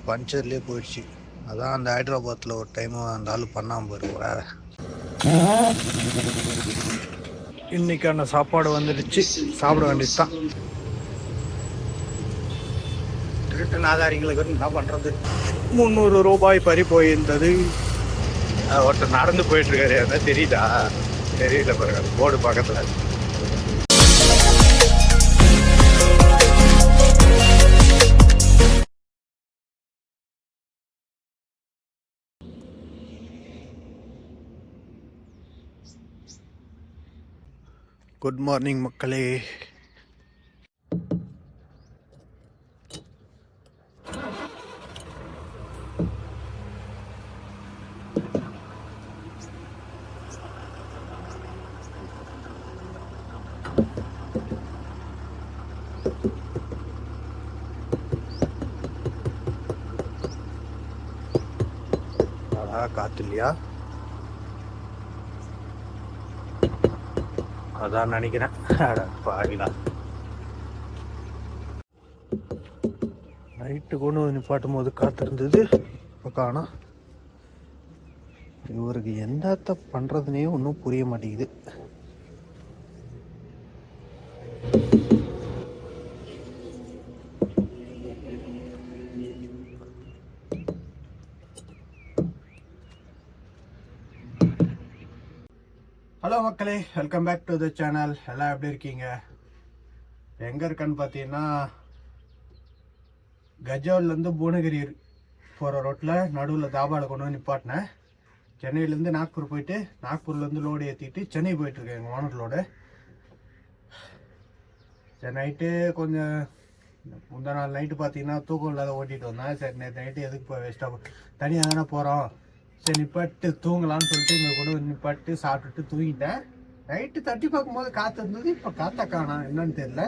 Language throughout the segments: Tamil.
பஞ்சர்லேயே போயிடுச்சு. அதான் அந்த ஹைதராபாத்தில் ஒரு டைம் அந்த ஆள் பண்ணாமல் போயிருக்கூடாது. இன்னைக்கான சாப்பாடு வந்துடுச்சு, சாப்பிட வேண்டியது தான். திருட்டு நாதாரிகளுக்கு என்ன பண்ணுறது? 300 ரூபாய் பறி போயிருந்தது. ஒருத்தர் நடந்து போயிட்டு இருக்காரு, அதான் தெரியுதா? தெரியல பாருங்க, போர்டு பக்கத்துல. குட் மார்னிங் மக்களே. காத்து இல்லையா? அதான் நினைக்கிறேன். நைட்டு கொண்டு வந்து நிப்பாட்டும் போது காத்திருந்தது, இப்போ காணோம். இவருக்கு எந்த பண்றதுனே ஒன்றும் புரிய மாட்டேங்குது. ஹலோ மக்களே, welcome back to the channel. எல்லாம் எப்படி இருக்கீங்க? எங்கே இருக்கேன்னு பார்த்தீங்கன்னா, கஜோல்லேருந்து புவனகிரி போகிற ரோட்டில் நடுவில் தாபாவில் கொண்டு வந்து நிப்பாட்டினேன். சென்னையிலேருந்து நாக்பூர் போயிட்டு, நாக்பூர்லேருந்து லோடு ஏற்றிட்டு சென்னை போயிட்டுருக்கேன் எங்கள் ஓனர் லோடு. சரி, நைட்டு கொஞ்சம் முந்தா நாள் நைட்டு பார்த்தீங்கன்னா தூக்கம் இல்லாத ஓட்டிகிட்டு வந்தேன். சரி, நேற்று நைட்டு எதுக்கு போய் வேஸ்ட்டாக தனியாக தானே போகிறோம், சரி நிப்பாட்டு தூங்கலான்னு சொல்லிட்டு இங்கே கூட நிப்பாட்டு சாப்பிட்டுட்டு தூங்கிட்டேன். நைட்டு தட்டி பார்க்கும்போது காற்று இருந்தது, இப்போ காற்றை காணோம், என்னன்னு தெரியல.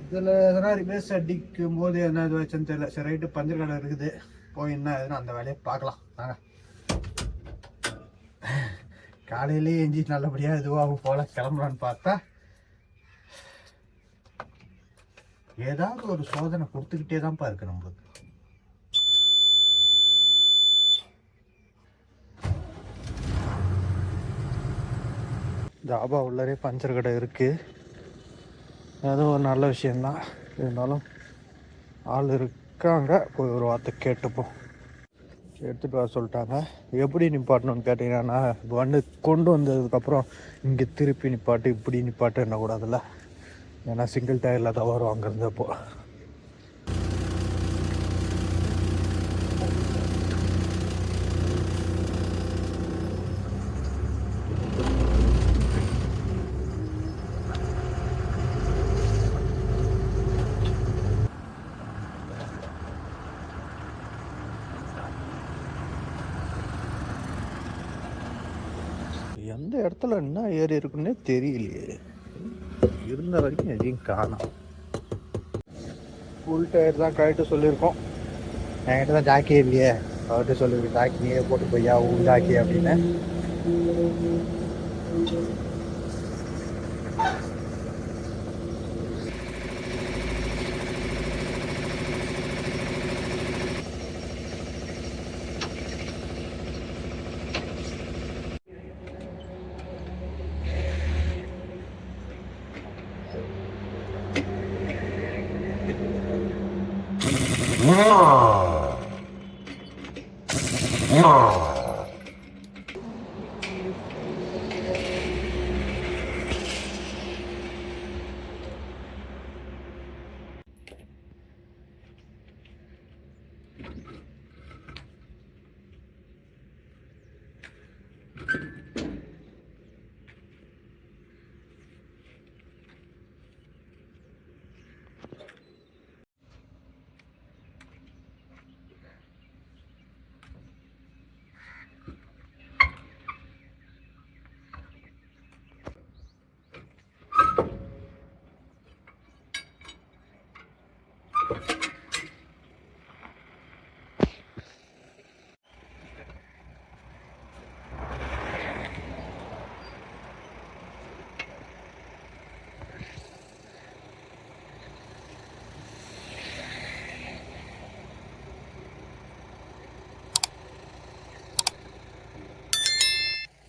இதில் எதனா ரிவேர்ஸ் அடிக்கும் போது என்ன இது வச்சுன்னு தெரியல. சரி, ரைட்டு பஞ்சர் கடை இருக்குது, போய் என்ன எதுனா அந்த வேலையை பார்க்கலாம். நாங்கள் காலையிலேயே எஞ்சி நல்லபடியாக இதுவாகும் போல் கிளம்புறான்னு பார்த்தா ஏதாவது ஒரு சோதனை கொடுத்துக்கிட்டே தான்ப்பா இருக்கு நம்மளுக்கு. தாபா உள்ளரே பஞ்சர் கடை இருக்குது, அதுவும் ஒரு நல்ல விஷயந்தான். இருந்தாலும் ஆள் இருக்காங்க, போய் ஒரு வார்த்தை கேட்டுப்போம். எடுத்துகிட்டு வர சொல்லிட்டாங்க. எப்படி நிப்பாட்டணும்னு கேட்டிங்கன்னா, வண்டி கொண்டு வந்ததுக்கப்புறம் இங்கே திருப்பி நிப்பாட்டு இப்படி நிப்பாட்டு என்னக்கூடாதுல்ல, ஏன்னா சிங்கிள் டயரில் தான் வரும் அங்கேருந்தப்போ. எந்த இடத்துல என்ன ஏறி இருக்குன்னே தெரியலையே. இருந்த வரைக்கும் எதையும் காணோம். ஃபுல் டயர் தான் கழட்டு சொல்லியிருக்கோம். என்கிட்ட தான் ஜாக்கி இல்லையே, அவர்கிட்ட சொல்லியிருக்கேன் ஜாக்கி நீயே போட்டு போய்யா உன் ஜாக்கி அப்படின்னு.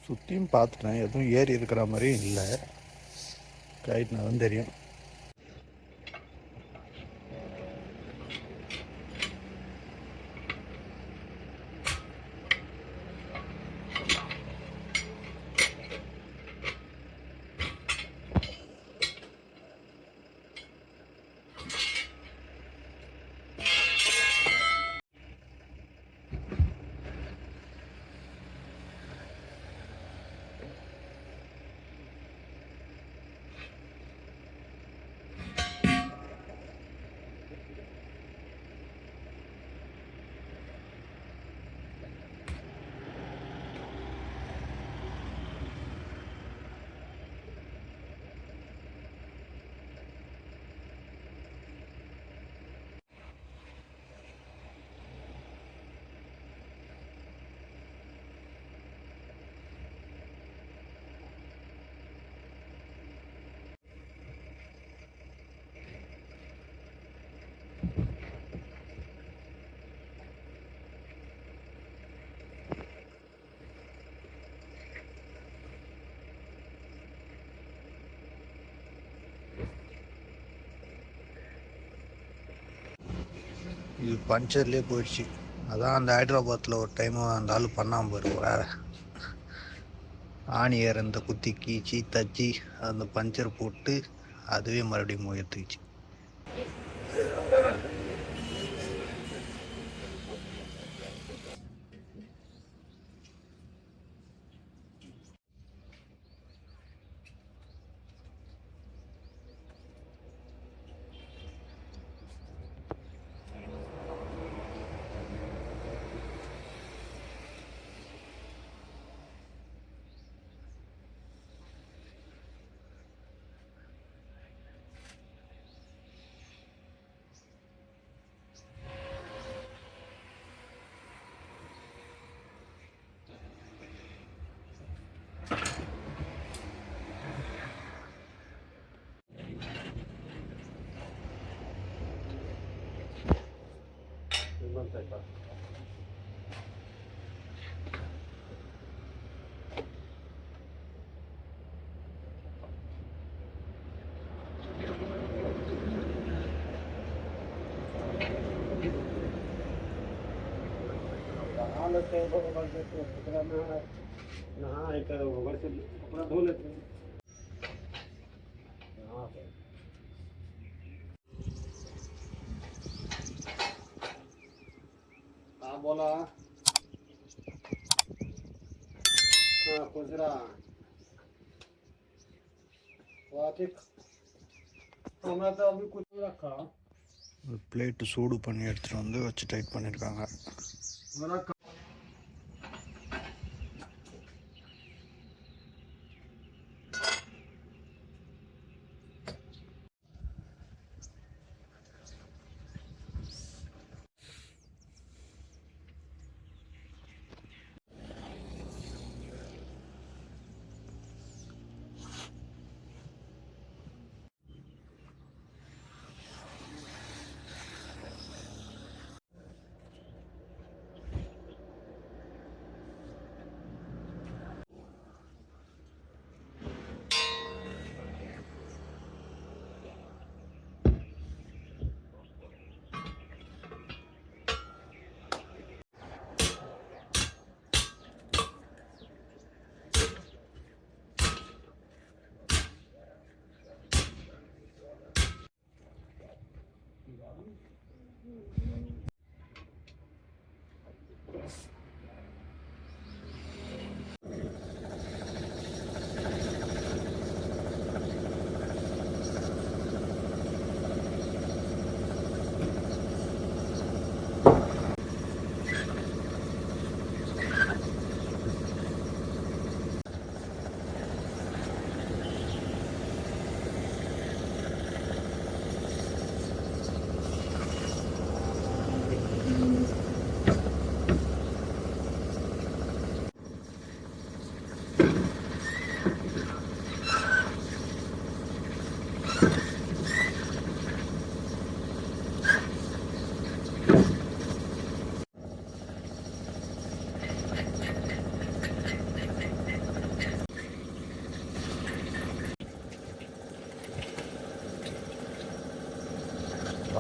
சுற்றியும் பார்த்துட்டேன், எதுவும் ஏறி இருக்கிற மாதிரியும் இல்லை. கைட்னா தான் தெரியும். இது பஞ்சர்லேயே போயிடுச்சு. அதான் அந்த ஹைதராபாத்தில் ஒரு டைம் அந்த ஆள் பண்ணாமல் போயிடும். வேறு ஆணியர் அந்த குத்தி கீச்சி தச்சு அந்த பஞ்சர் போட்டு அதுவே மறுபடியும் உயர்த்துச்சு. नहा एक गोबर से कपड़ा धो लेते हैं। हाँ बोला। हाँ खुजरा हमें तो अभी कुछ रखा ஒரு பிளேட்டு சூடு பண்ணி எடுத்துகிட்டு வந்து வச்சு டைட் பண்ணியிருக்காங்க.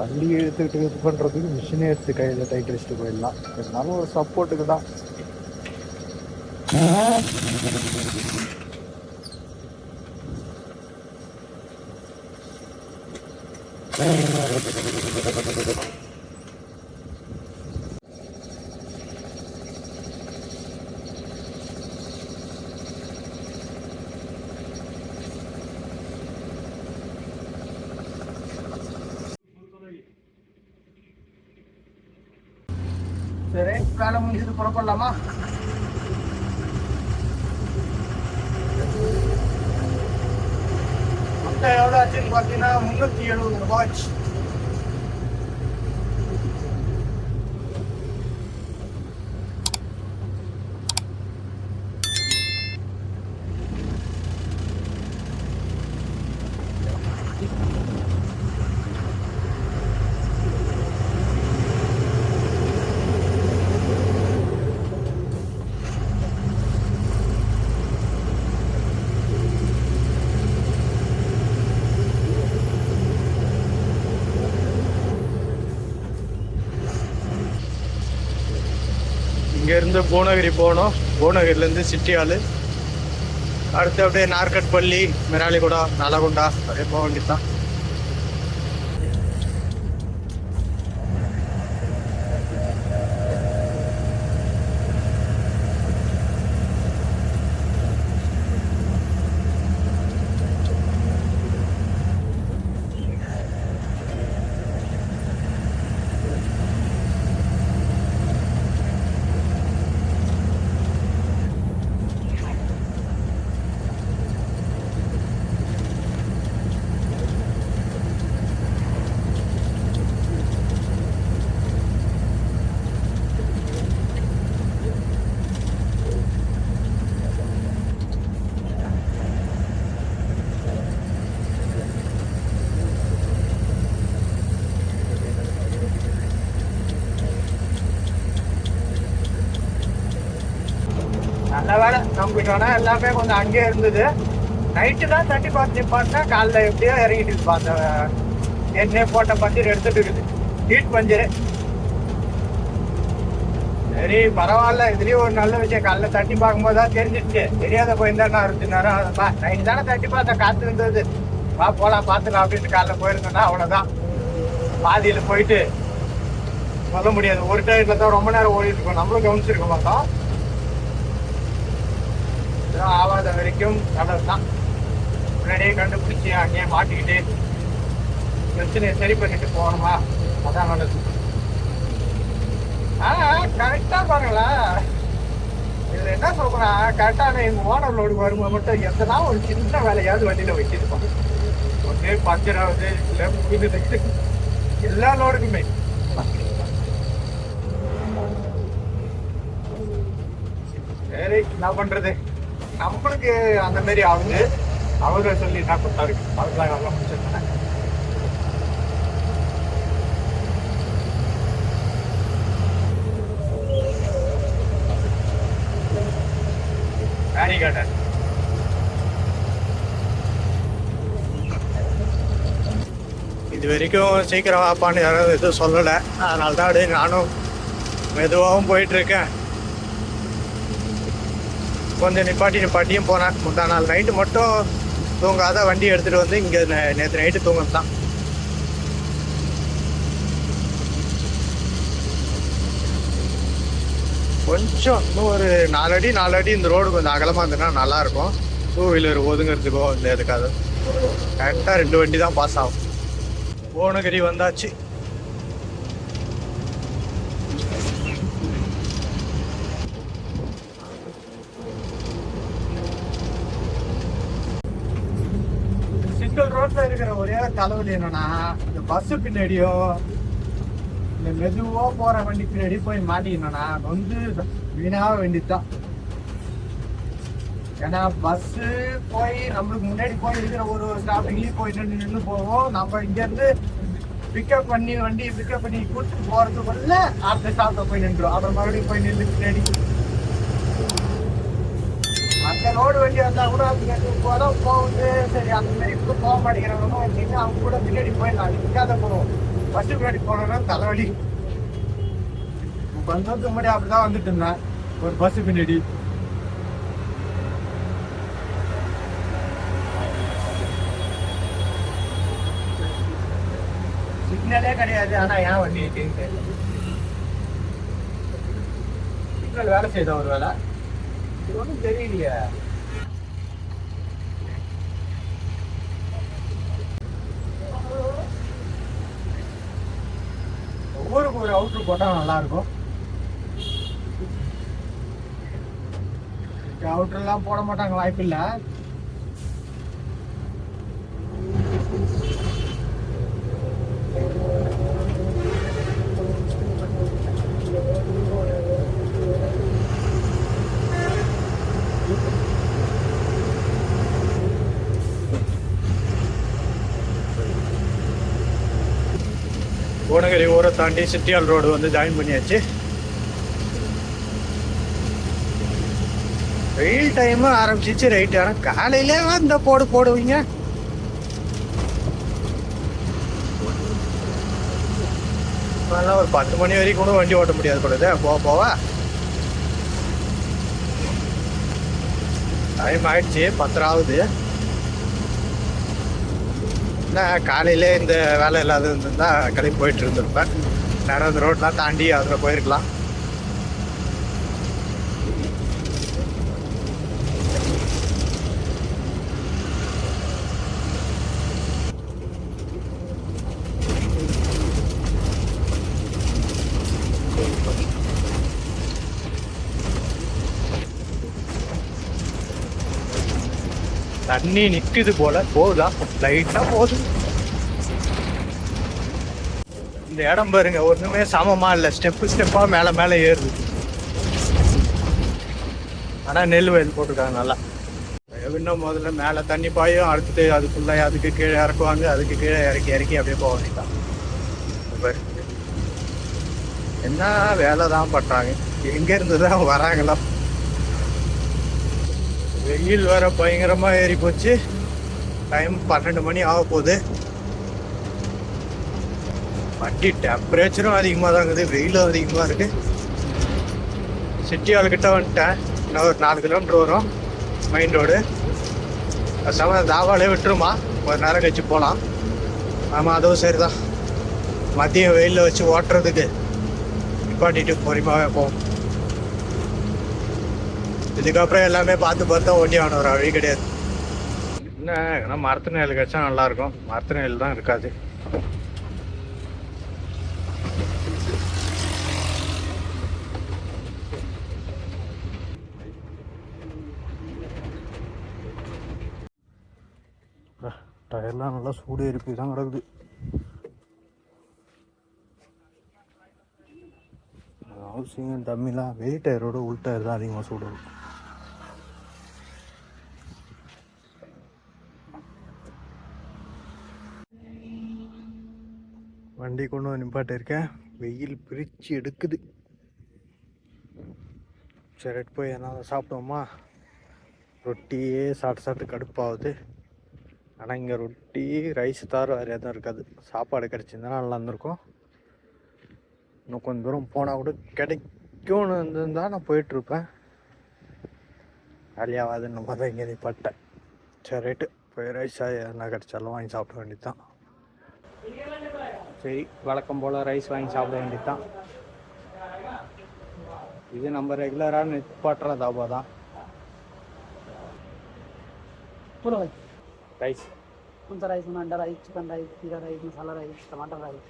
வண்டி எடுத்துக்கிட்டு இது பண்ணுறதுக்கு மிஷினே எடுத்து கையில் டைட் வச்சுட்டு போயிடலாம். இருந்தாலும் ஒரு சப்போர்ட்டுக்கு தான். சரி, வேலை முடிஞ்சது புறப்படலாமா? மொத்தம் எவ்வளோ ஆச்சுன்னு பார்த்தீங்கன்னா 370 ரூபாய். இங்கேருந்து பூனகிரி போகணும். பூனகிரிலேருந்து சிட்டியால் அடுத்து அப்படியே நார்கட்பள்ளி, மெராலிகுடா, நலகுண்டா அப்படியே போக வேண்டியதுதான். நல்ல வேலை நம்மளுக்கு வேணா எல்லாமே கொஞ்சம் அங்கேயே இருந்தது. நைட்டு தான் தட்டி பார்த்து நிப்பாட்டினா காலைல எப்படியோ இறங்கிட்டு இருப்பா. அந்த ஏற்கனவே போட்ட பஞ்சர் எடுத்துட்டு இருக்குது, ஹீட் பஞ்சரு. சரி பரவாயில்ல, இதுலயும் ஒரு நல்ல விஷயம். காலைல தட்டி பார்க்கும்போது தான் தெரிஞ்சிச்சு, தெரியாத போயிருந்தா நான் 2 நேரம் நைட்டு தானே தட்டி பார்த்தா காத்து இருந்தது, வா போலாம் பார்த்துக்கலாம் அப்படின்ட்டு காலைல போயிருந்தோம்னா அவ்வளோதான். பாதியில போயிட்டு சொல்ல முடியாது. ஒரு டயர்ல தான் ரொம்ப நேரம் ஓடிட்டு இருக்கோம், நம்மளும் கவனிச்சிருக்க மாட்டோம். ஆவாத வரைக்கும் நல்லது தான். முன்னாடியே கண்டுபிடிச்சி அங்கேயே மாட்டிக்கிட்டு பிரச்சனையை சரி பண்ணிட்டு போகணுமா, அதான் நல்லது. கரெக்டா பாருங்களேன், இதுல என்ன சொல்றேன், கரெக்டான எங்க ஓனர் லோடு வரும்போது மட்டும் எத்தனா ஒரு சின்ன வேலையாவது வண்டியில வச்சிருப்பாங்க. ஒன்று பஞ்சர் ஆகுது, இல்லை முடிஞ்சு, எல்லா லோடுக்குமே. சரி என்ன பண்றது, நம்மளுக்கு அந்த மாதிரி ஆகுது. அவரை சொல்லி என்ன கொடுத்தாரு, அதுதான் நல்லா முடிச்சிருந்தேன். வேரிகார்டன் இது வரைக்கும் சீக்கிரம் வாப்பான்னு யாராவது எதுவும் சொல்லலை. அதனால தான் அப்படியே நானும் மெதுவாகவும் போயிட்டுருக்கேன். கொஞ்சம் நிப்பாட்டியும் போனேன். முந்தா நாள் நைட்டு மட்டும் தூங்காத வண்டி எடுத்துகிட்டு வந்து இங்கே நேற்று நைட்டு தூங்குறது தான். கொஞ்சம் இன்னும் ஒரு 4 அடி இந்த ரோடு கொஞ்சம் அகலமாக இருந்ததுன்னா நல்லாயிருக்கும். 2 வீலர் ஒதுங்கிறதுக்கோ இல்லை எதுக்காக. கரெக்டாக 2 வண்டி தான் பாஸ் ஆகும். பூனகிரி வந்தாச்சு. ரோட்ல இருக்கிற ஒரே தலைவலி என்னன்னா, இந்த பஸ் பின்னாடியும் இந்த மெதுவா போற வண்டி பின்னாடி போய் மாட்டிக்கணும்னா வந்து வீணாக வேண்டியதுதான். ஏன்னா பஸ் போய் நம்மளுக்கு முன்னாடி போய் இருக்கிற ஒரு ஸ்டாப்பிங்லயும் போய் நின்று போவோம். நம்ம இங்க இருந்து பிக்கப் பண்ணி வண்டி பிக்கப் பண்ணி கூட்டிட்டு போறதுக்குள்ள அடுத்த ஸ்டாப்ல போய் நின்றுடும். அப்புறம் மறுபடியும் போய் நின்று பின்னாடி அந்த ரோடு வண்டி வந்தா கூட அது போதும் போகுது. சரி அந்த மாதிரி இப்போ போக மாட்டேங்கிறவங்க வந்தீங்கன்னா அவங்க கூட பின்னாடி போயிடலாம், நிற்காத போடுவோம். பஸ் முன்னாடி போனோம்னா தலைவலி. கொஞ்ச நேரத்துக்கு முன்னாடி அப்படிதான் வந்துட்டு இருந்தேன் ஒரு பஸ் பின்னாடி. சிக்னலே கிடையாது. ஆனா ஏன் வண்டி சிக்னல் வேலை செய்த ஒரு வேலை இது ஒன்றும் தெரியலையே. ஊருக்கு ஒரு அவுட்ரு போட்டா நல்லா இருக்கும். அவுட்ரெல்லாம் போட மாட்டாங்க, வாய்ப்பு இல்லை. கோனகிரி ஊரை தாண்டி சிட்டியால் ரோடு வந்து ஜாயின் பண்ணியாச்சு. வெயில் டைமு ஆரம்பிச்சிச்சு ரைட்டு. ஆனால் காலையிலே இந்த போடுவீங்க. அதெல்லாம் ஒரு 10 மணி வரைக்கும் கூட வண்டி ஓட்ட முடியாது கூடாது. போவ டைம் ஆயிடுச்சு, 10 ஆகுது. காலையிலே இந்த வேலை இல்லாத இருந்திருந்தா கிளம்பி போயிட்டு இருந்திருப்பேன். நேரம் அந்த ரோட்லாம் தாண்டி அதில் போயிருக்கலாம். தண்ணி நிக்குது போல, போகுதா லைட்டா போகுது. இந்த இடம் பாருங்க, ஒண்ணுமே சமமா இல்லை. ஸ்டெப்பா மேல மேல ஏறுது. ஆனா நெல் வயல் போட்டிருக்காங்க நல்லா. இன்னும் முதல்ல மேல தண்ணி பாயும், அடுத்து அதுக்குள்ள அதுக்கு கீழே இறக்குவாங்க, அதுக்கு கீழே இறக்கி அப்படியே போக வேண்டியதான். என்ன வேலை தான் பண்றாங்க, எங்க இருந்துதான் வராங்களா. வெயில் வேற பயங்கரமா ஏறி போச்சு. டைம் 12 மணி ஆக போகுது. வண்டி டெம்பரேச்சரும் அதிகமாக தான் இருக்குது, வெயிலும் அதிகமாக இருக்கு. சிட்டி ஆளுக்கிட்ட வந்துட்டேன். இன்னும் ஒரு 4 கிலோமீட்டர் வரும் மெயின் ரோடு. தாவாலே விட்டுருமா, ஒரு நேரம் கழிச்சு போகலாம். ஆமாம், அதுவும் சரிதான். மதியம் வெயிலில் வச்சு ஓட்டுறதுக்கு நிப்பாட்டிட்டு பொறுமையாகவே போகும். இதுக்கப்புறம் எல்லாமே பார்த்து ஓட்டி ஆகணும், ஒரு வழி கிடையாது. என்ன மரத்து நெல் கிடைச்சா நல்லாயிருக்கும். மரத்து நெல் தான் இருக்காது. டயர்லாம் நல்லா சூடு எரிப்பி தான் கிடக்குது. ஹவுசிங் டம்மிலாம் வெயில் டயரோட உள் டயர் தான் அதிகமாக சூடு. வண்டி கொண்டு வந்து நிப்பாட்ட இருக்கேன். வெயில் பிரித்து எடுக்குது. சரி போய் என்ன சாப்பிட்டோமா. ரொட்டியே சாப்பிட்டு கடுப்பாகுது. ஆனால் இங்கே ரொட்டி ரைஸ் தவிர வேறு எதுவும் இருக்காது. சாப்பாடு கிடச்சிருந்தா நல்லா இருந்திருக்கும். இன்னும் கொஞ்சம் தூரம் போனால் கூட கிடைக்கும்னு இருந்திருந்தால் நான் போயிட்டுருப்பேன். வேலையாகாதுன்னு நம்ம தான் இங்கே நிப்பாட்டேன். சரி ரைட்டு போய் ரைஸ் எதனா கிடச்சாலும் வாங்கி சாப்பிட வேண்டியது தான். சரி, வழக்கம் போல் ரைஸ் வாங்கி சாப்பிட வேண்டியது தான். இது நம்ம ரெகுலராக நிப்பாட்டுற தாபா தான். ரைஸ் कौन-सा राइस में? अंडा राइस, चिकन राइस, जीरा राइस, मसाला राइस, टमाटर rice,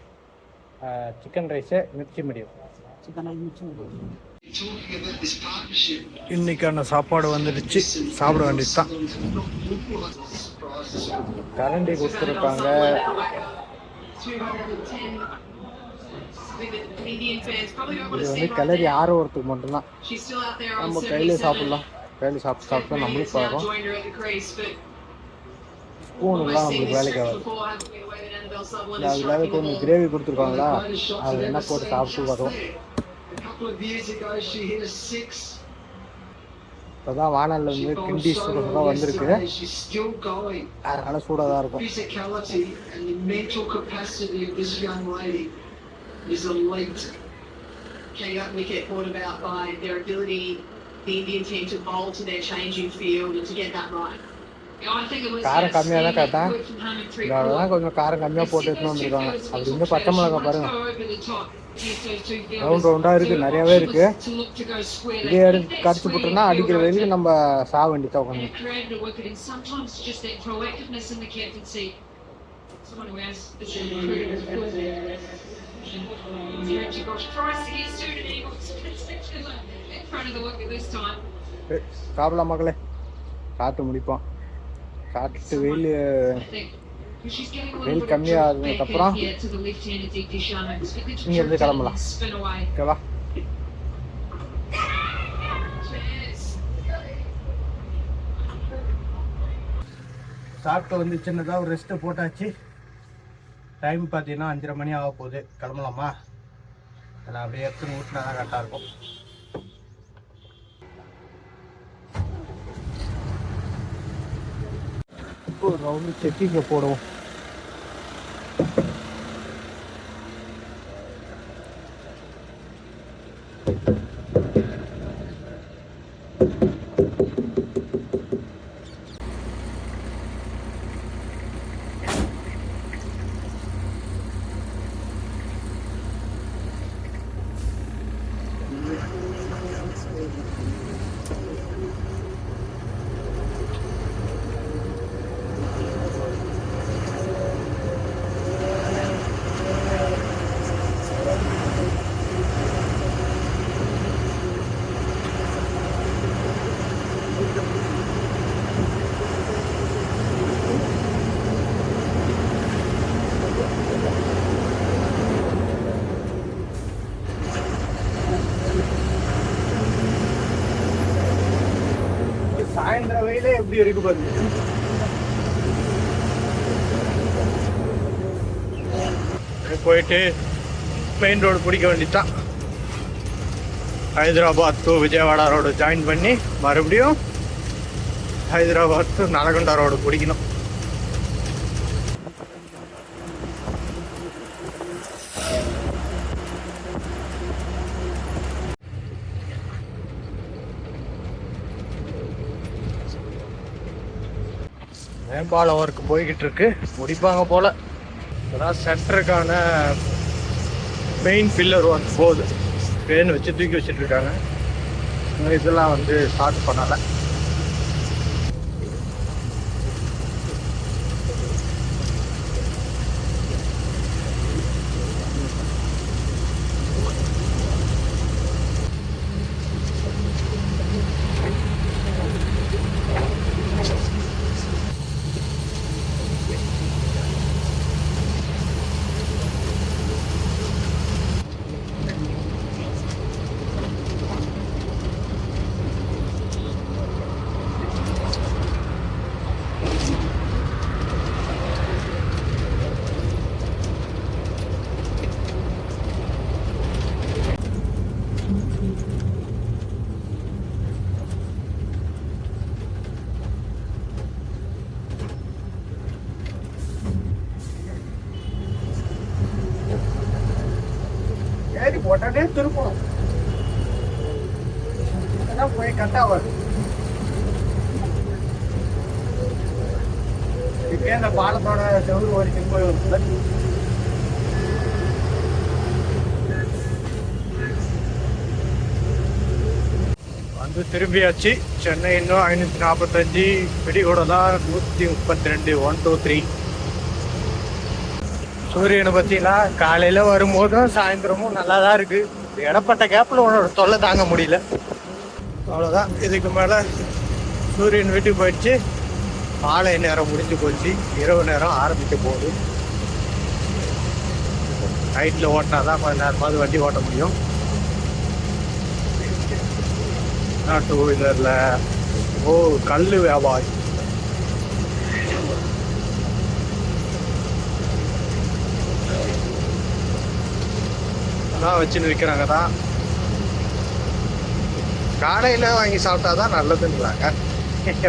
chicken rice Mirchi medium. Chicken rice मिर्ची मीडियम. இன்னைக்கான சாப்பாடு வந்துடுச்சு, சாப்பிட வேண்டியது தான். கரண்டி கொடுத்துருக்காங்க. இது வந்து கிளறி ஆறுவதுக்கு மட்டும்தான். நம்ம கையிலே சாப்பிட்லாம். கையில் சாப்பிட்டு நம்மளும் பழகும். ஸ்பூனுலாம் நம்மளுக்கு வேலைக்கு ஆகாது. அதில் கொஞ்சம் கிரேவி கொடுத்துருக்காங்களா, அது என்ன போட்டு சாப்பிட்டு வரும். இப்போதான் வானல்ல இருந்து கிண்டி சுட வந்திருக்கு, அதனால சூடாக தான் இருக்கும். காரம் கம்மியாக தான் கேட்டேன், அதெல்லாம் கொஞ்சம் காரம் கம்மியாக போட்டு எடுத்துன்னு வந்திருக்காங்க. அப்படி இருந்து பச்சை மிளகா பாருங்க, ரவுண்ட் ரவுண்டாக இருக்குது, நிறையாவே இருக்குது. இதே எடுத்து கடிச்சு போட்டோம்னா அடிக்கிற வரைக்கும் நம்ம சாக வேண்டி தோக்கணும். சாப்பிடலாம் மக்களே, சாப்பிட்டு முடிப்போம். சாப்பிட்டு வெயில் கம்மியாகிறதுக்கப்புறம் இங்கேருந்து கிளம்பலாம். ஓகேவா? சாப்பிட்டு வந்து சின்னதாக ஒரு ரெஸ்ட்டு போட்டாச்சு. டைம் பார்த்தீங்கன்னா 5:30 மணி ஆக போகுது. கிளம்பலாமா? நான் அப்படியே எடுத்து ஊட்டினா தான் கரெக்டாக இருக்கும். ஒரு ரவுண்டு செக்கிங்க போடுவோம். சாயந்தர வெயிலே எப்படி இருக்கு பாருங்க. போயிட்டு மெயின் ரோடு பிடிக்க வேண்டியதான். Hyderabad to Vijayawada road join பண்ணி மறுபடியும் ஹைதராபாத் டு நலகொண்டா ரோடு பிடிக்கணும். மேம்பாலம் ஒர்க் போய்கிட்டு இருக்கு, முடிப்பாங்க போல. அதான் சென்டருக்கான மெயின் பில்லர் ஒர்க் போகுது, பேன் வச்சு தூக்கி வச்சுட்டு இருக்காங்க. இதெல்லாம் வந்து ஸ்டார்ட் பண்ணலை. ஏறி போட்டாலே திருப்போம், போய் கட்டா வரும். இப்பயே அந்த பாலத்தோட செவ்வறு வரைக்கும் போய் வருது. வந்து திரும்பியாச்சு. சென்னை இன்னும் 545, பிடிகூட தான் 132, 1 2 3. சூரியனை பற்றிலாம் காலையில் வரும்போதும் சாயந்தரமும் நல்லா தான் இருக்குது. இடப்பட்ட கேப்பில் உன்னோட தொல்லை தாங்க முடியல. அவ்வளோதான், இதுக்கு மேலே சூரியன் வீட்டுக்கு போயிடுச்சு. மாலை நேரம் முடிஞ்சு போச்சு, இரவு நேரம் ஆரம்பிக்க போகுது. நைட்டில் ஓட்டினா தான் கொஞ்ச நேரமாவது வண்டி ஓட்ட முடியும். டூ வீலரில் கல் வியாபாரி தான் வச்சுன்னு விற்கிறாங்க தான். காலையில் வாங்கி சாப்பிட்டா தான் நல்லதுன்றாங்க.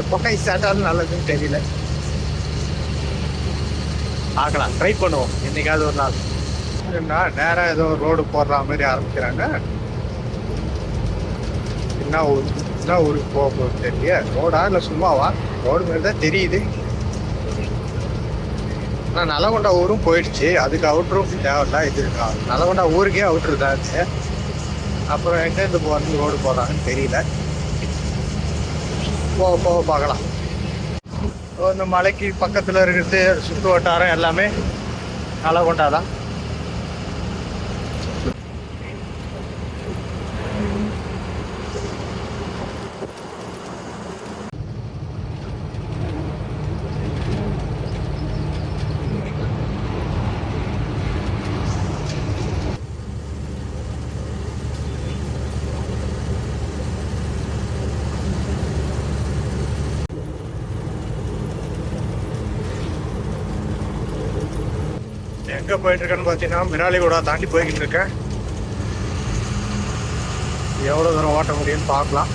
எப்போ வாங்கி சாப்பிட்டாலும் நல்லதுன்னு தெரியல. பார்க்கலாம், ட்ரை பண்ணுவோம் என்னைக்காவது ஒரு நாள். நேராக ஏதோ ரோடு போடுற மாதிரி ஆரம்பிக்கிறாங்க. என்ன ஊருக்கு போக போகுது தெரியல. ரோடா இல்லை சும்மாவா? ரோடு மாதிரி தான் தெரியுது. ஆனால் நலகொண்டா ஊரும் போயிடுச்சு. அதுக்கு அவுட்ரும் தேவையில்ல. இது இருக்கா நலகொண்டா ஊருக்கே அவுட்ரு தான் இருக்கு. அப்புறம் எங்கேருந்து போகிறது ரோடு போடுறாங்கன்னு தெரியல. போக போக பார்க்கலாம். இந்த மலைக்கு பக்கத்தில் இருக்கிறது சுற்று வட்டாரம் எல்லாமே நலகொண்டா தான். எங்கே போயிட்டு இருக்கேன்னு பார்த்தீங்கன்னா மிராலிகூடா தாண்டி போய்கிட்டு இருக்கேன். எவ்வளோ தூரம் ஓட்ட முடியும்னு பார்க்கலாம்.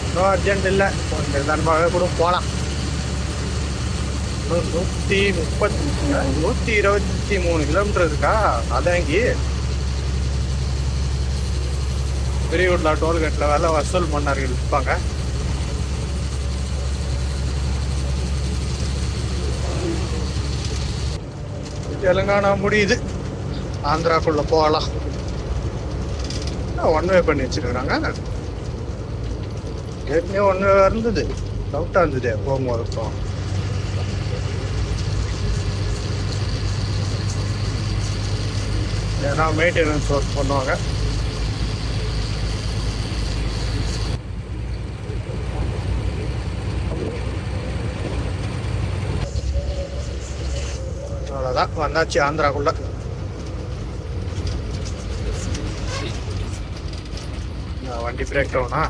இன்னும் அர்ஜென்ட் இல்லை, கொஞ்சம் நண்பர்களே கூட போகலாம். 123 கிலோமீட்டர் இருக்கா? அதாங்கி பெரியகுடா டோல்கேட்டில் வேலை வசூல் மன்னர்கள் இருப்பாங்க. தெலுங்கானா முடியுது, ஆந்திராக்குள்ள போகலாம். ஒன் வே பண்ணி வச்சிருக்கிறாங்க. ஏற்கனவே ஒன் வே இருந்தது, டவுட்டாக இருந்தது போகும்போது. இருக்கும் ஏன்னா மெயின்டெனன்ஸ் ஒர்க் பண்ணுவாங்க. அவ்வளோதான், வந்தாச்சு ஆந்திராக்குள்ள. வண்டி பிரேக் டவுனா?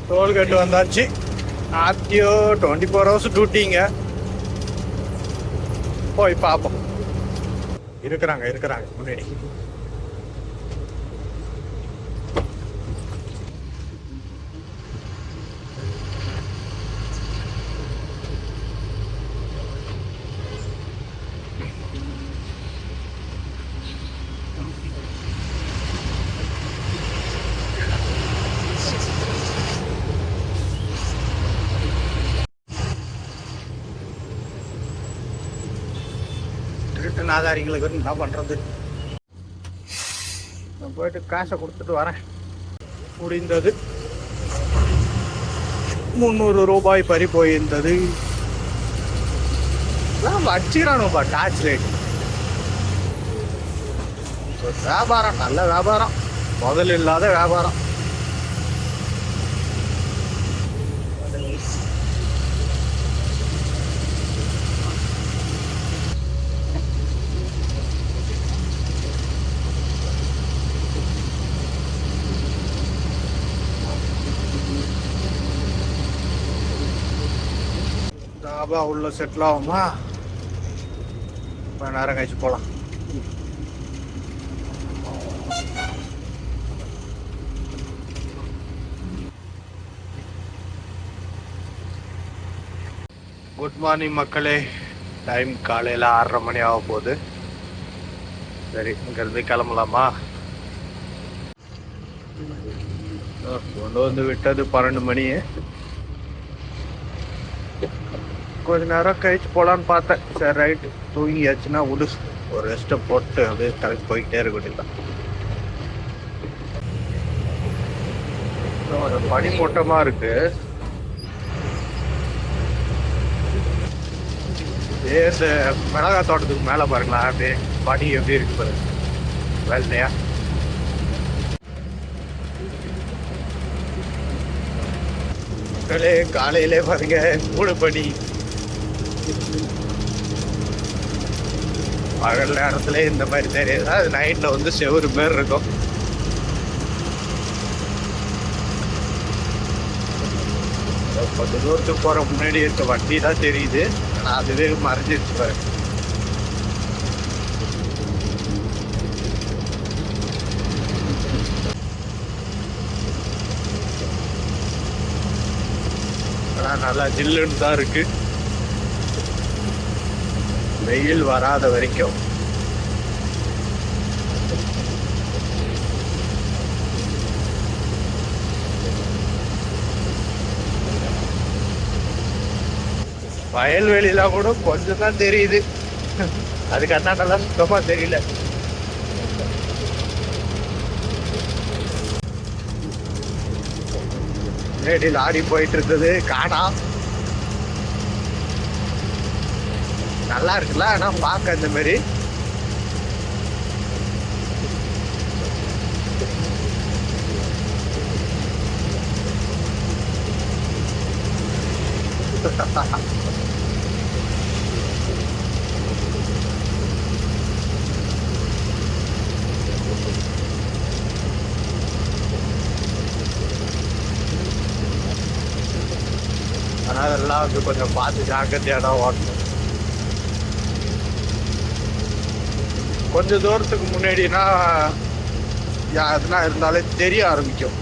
டோல்கேட் வந்தாச்சு. RTO 24 hours டியூட்டிங்க. போய் பார்ப்போம். இருக்கிறாங்க முன்னாடி. ஆதாரிங்களுக்கு என்ன பண்றது? நான் போயிட்டு காசை கொடுத்துட்டு வரேன். முடிந்தது 300 ரூபாய் பறி போயிருந்தது. வச்சுக்கிறானுப்பா டார்ச் லைட். வியாபாரம், நல்ல வியாபாரம், முதல் இல்லாத வியாபாரம். உள்ள செட்டில் ஆகுமா? நேரம் கழிச்சு போகலாம். குட் மார்னிங் மக்களே. டைம் காலையில் 6:30 மணி ஆக போகுது. சரி, இங்கேருந்து கிளம்பலாமா? கொண்டு வந்து விட்டது 12 மணி. கொஞ்ச நேரம் கழிச்சு போகலான்னு பார்த்தேன். சரி ரைட்டு, தூங்கியாச்சுன்னா விடு, ஒரு ரெஸ்ட்டை போட்டு அப்படியே கரெக்ட் போய்கிட்டே இருக்க வேண்டியதான். ஒரு பனி மூட்டமாக இருக்கு. இந்த மிளகாய் தோட்டத்துக்கு மேலே பாருங்களா, அப்படியே பனி எப்படி இருக்கு பாருங்க, வெள்ளையா. காலையிலே பாருங்க மூணு பனி. பகல் நேரத்துல இந்த மாதிரி தெரியாது, அது நைட்ல வந்து செவுரு மாரி இருக்கும். கொஞ்சம் தூரத்துக்கு போற முன்னாடி இருக்க வண்டி தான் தெரியுது, ஆனா அதுவே மறைஞ்சிருச்சு பாரு. ஆனா நல்லா ஜில்லுன்னு தான் இருக்கு, வெயில் வராத வரைக்கும். வயல்வெளிலாம் கூட கொஞ்சம் தான் தெரியுது, அது கர்நாடகா சுத்தமா தெரியல. முன்னாடி லாரி போயிட்டு இருந்தது காணா. நல்லா இருக்குல்ல, ஆனா பார்க்க இந்த மாதிரி அதெல்லாம் வந்து கொஞ்சம் பார்த்து ஜாக்கிரதையா தான் ஓட்டணும். கொஞ்சம் தூரத்துக்கு முன்னாடினா அதெல்லாம் இருந்தாலே தெரிய ஆரம்பிக்கும்.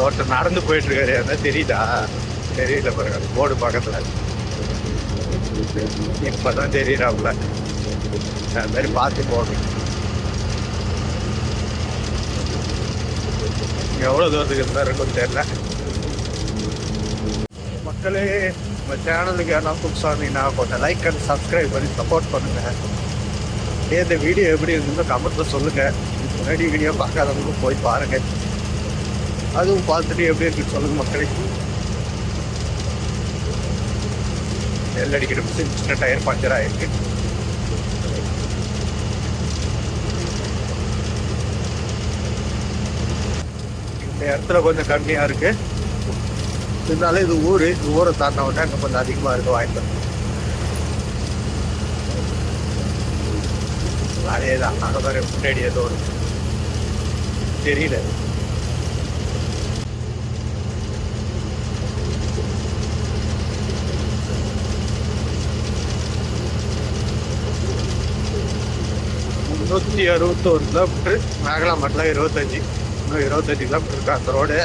ஒருத்தர் நடந்து போயிட்டு இருக்காரு, அதான் தெரியுதா? தெரியல பாருங்க, போர்டு பக்கத்துல இப்பதான் தெரியறாப்புல. அது மாதிரி பார்த்து போகணும். எவ்வளவு தூரத்துக்கு இருந்தா இருக்குன்னு தெரியல. மக்களே, நம்ம சேனலுக்கு என்ன புதுசாக இருந்தீங்கன்னா கொஞ்சம் லைக் அண்ட் சப்ஸ்கிரைப் பண்ணி சப்போர்ட் பண்ணுங்க. இந்த வீடியோ எப்படி இருந்ததுன்னு கமெண்ட்ல சொல்லுங்க. முன்னாடி வீடியோ பார்க்காதவங்களும் போய் பாருங்க, அதுவும் பார்த்துட்டு எப்படி இருக்குன்னு சொல்லுங்க மக்களே. நெல் அடிக்கிற சின்ன டயர் பஞ்சர் ஆயிருக்கு. இந்த இடத்துல கொஞ்சம் கம்மியா இருக்கு, இருந்தாலும் இது ஊரை தாண்டின உடனே அங்கே கொஞ்சம் அதிகமா இருக்கு வாய்ப்பு. அதேதான் அங்கே வேற முன்னாடி ஏதோ தெரியல. ₹161 கிலோமீட்டர், மேகலா மட்டும் 25, இன்னும் 25 கிலோமீட்டர் இருக்கு அந்த ரோடு.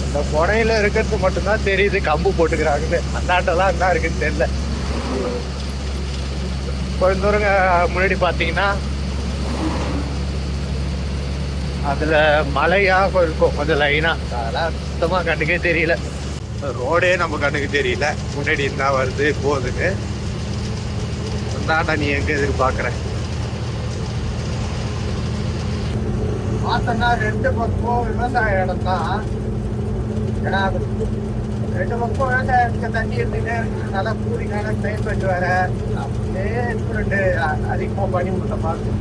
இந்த புனையில இருக்கிறது மட்டும்தான் தெரியுது கம்பு போட்டுக்கிறாங்கன்னு, அந்த ஆட்டெல்லாம் என்ன இருக்குன்னு தெரியல. கொஞ்சம் தூரங்க முன்னாடி பார்த்தீங்கன்னா அதுல மழையா இருக்கும் கொஞ்சம் லைனா, அதெல்லாம் சுத்தமா கண்ணுக்கே தெரியல. ரோடே நம்ம கண்ணுக்கு தெரியல, முன்னாடி இருந்தா வருது போகுதுன்னு. தாண்டா நீ எங்க எதிர்பார்க்குற? பார்த்தோன்னா 2 பக்கம் விவசாய இடம் தான். ஏன்னா 2 பக்கம் விவசாயத்துக்கு தண்ணி இருந்துட்டே இருக்கு, நல்லா கூலிங்கான கிளைமேட் வேற, அப்படியே 2 அதிகமா பனி மூட்டமா இருக்கும்.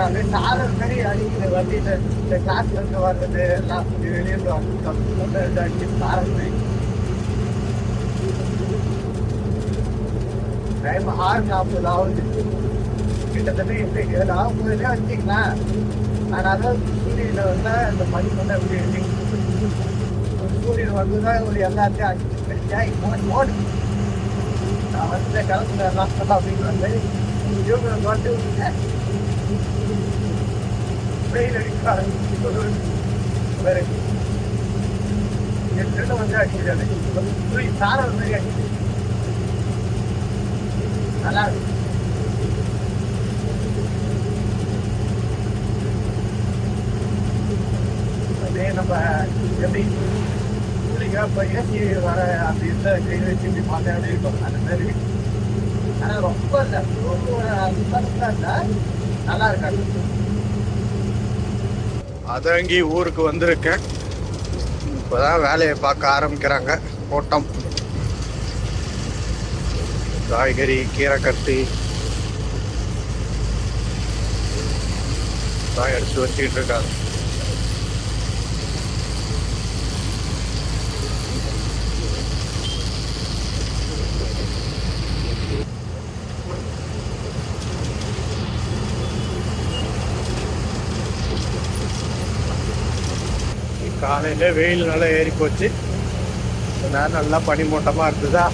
அப்படியே சாரல் மாதிரி அடிக்குது வண்டியில. இந்த கிளாஸ்ல இருந்து வர்றது எல்லாம் வெளியிருந்து அடிச்சு சாரல் மாதிரி. டைம் 6:40 ஆகுது, கிட்டத்தட்ட எப்படி 7 ஆகும்போதுலேயே வச்சுக்கலாம். அதனால சூரியனை வந்தா இந்த மணி வந்து அப்படி சூரியன் வந்துதான் ஒரு எல்லாத்தையும் அடிச்சு ஓடு. நான் வந்து கிளம்புல எல்லாம் அப்படின்னு வந்து இவங்க வந்து வெயில் அடிக்க ஆரம்பிச்சு வந்து அடிக்கிறது சாரல் மாதிரி அடிச்சு நல்லா இருக்கு. அதே நம்ம எப்படி கூலிங்கா இப்போ ஏசி வர அப்படி இருந்த கை வச்சு இப்படி பார்த்தாடி இருக்கும் அந்த மாதிரி. ஆனால் ரொம்ப இல்லை, நல்லா இருக்காது. அதங்கி ஊருக்கு வந்திருக்கேன், இப்போதான் வேலையை பார்க்க ஆரம்பிக்கிறாங்க. ஓட்டம், காய்கறி, கீரை கட்டு, தான் எடுத்து வச்சுக்கிட்டு இருக்காங்க. காலையில வெயில் நல்லா ஏறி போச்சு. கொஞ்ச நேரம் நல்லா பனிமூட்டமா இருந்ததா.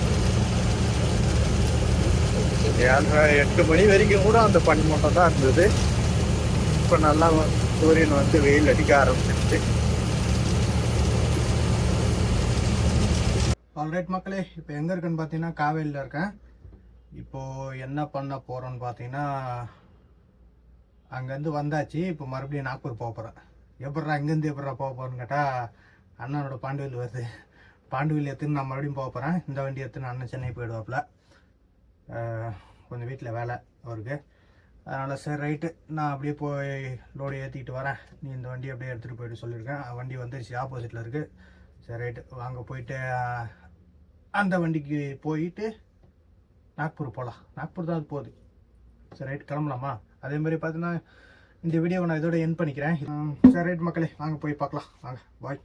8 மணி வரைக்கும் கூட அந்த பனிமூட்டம் தான் இருந்தது. இப்போ நல்லா சூரியன் வந்து வெயில் அடிக்க ஆரம்பிச்சிருச்சு. ஆல்ரைட் மக்களே, இப்போ எங்கே இருக்குன்னு பார்த்தீங்கன்னா காவேரியில் இருக்கேன். இப்போது என்ன பண்ண போகிறோன்னு பார்த்தீங்கன்னா, அங்கேருந்து வந்தாச்சு. இப்போ மறுபடியும் நாக்பூர் போக போகிறேன். எப்பட்றா இங்கேருந்து எப்பட்றா போக போகிறேன்னு கேட்டால், அண்ணனோட பாண்டுவில் வருது. பாண்டுவில் எடுத்துன்னு நான் மறுபடியும் போக போகிறேன். இந்த வண்டி எடுத்துன்னு அண்ணன் சென்னை போயிடுவாப்புல. கொஞ்சம் வீட்டில் வேலை அவருக்கு. அதனால் சரி ரைட்டு, நான் அப்படியே போய் லோடு ஏற்றிக்கிட்டு வரேன், நீ இந்த வண்டியை அப்படியே எடுத்துகிட்டு போய்ட்டு சொல்லியிருக்கேன். வண்டி வந்துருச்சு, ஆப்போசிட்டில் இருக்குது. சரி ரைட்டு, வாங்க போயிட்டு அந்த வண்டிக்கு போயிட்டு நாக்பூர் போகலாம். நாக்பூர் தான் அது போகுது. சரி ரைட், கிளம்பலாமா? அதே மாதிரி பார்த்தீங்கன்னா இந்த வீடியோவை நான் இதோட எண்ட் பண்ணிக்கிறேன். சரி ரைட் மக்களே, வாங்க போய் பார்க்கலாம். வாங்க, பாய்.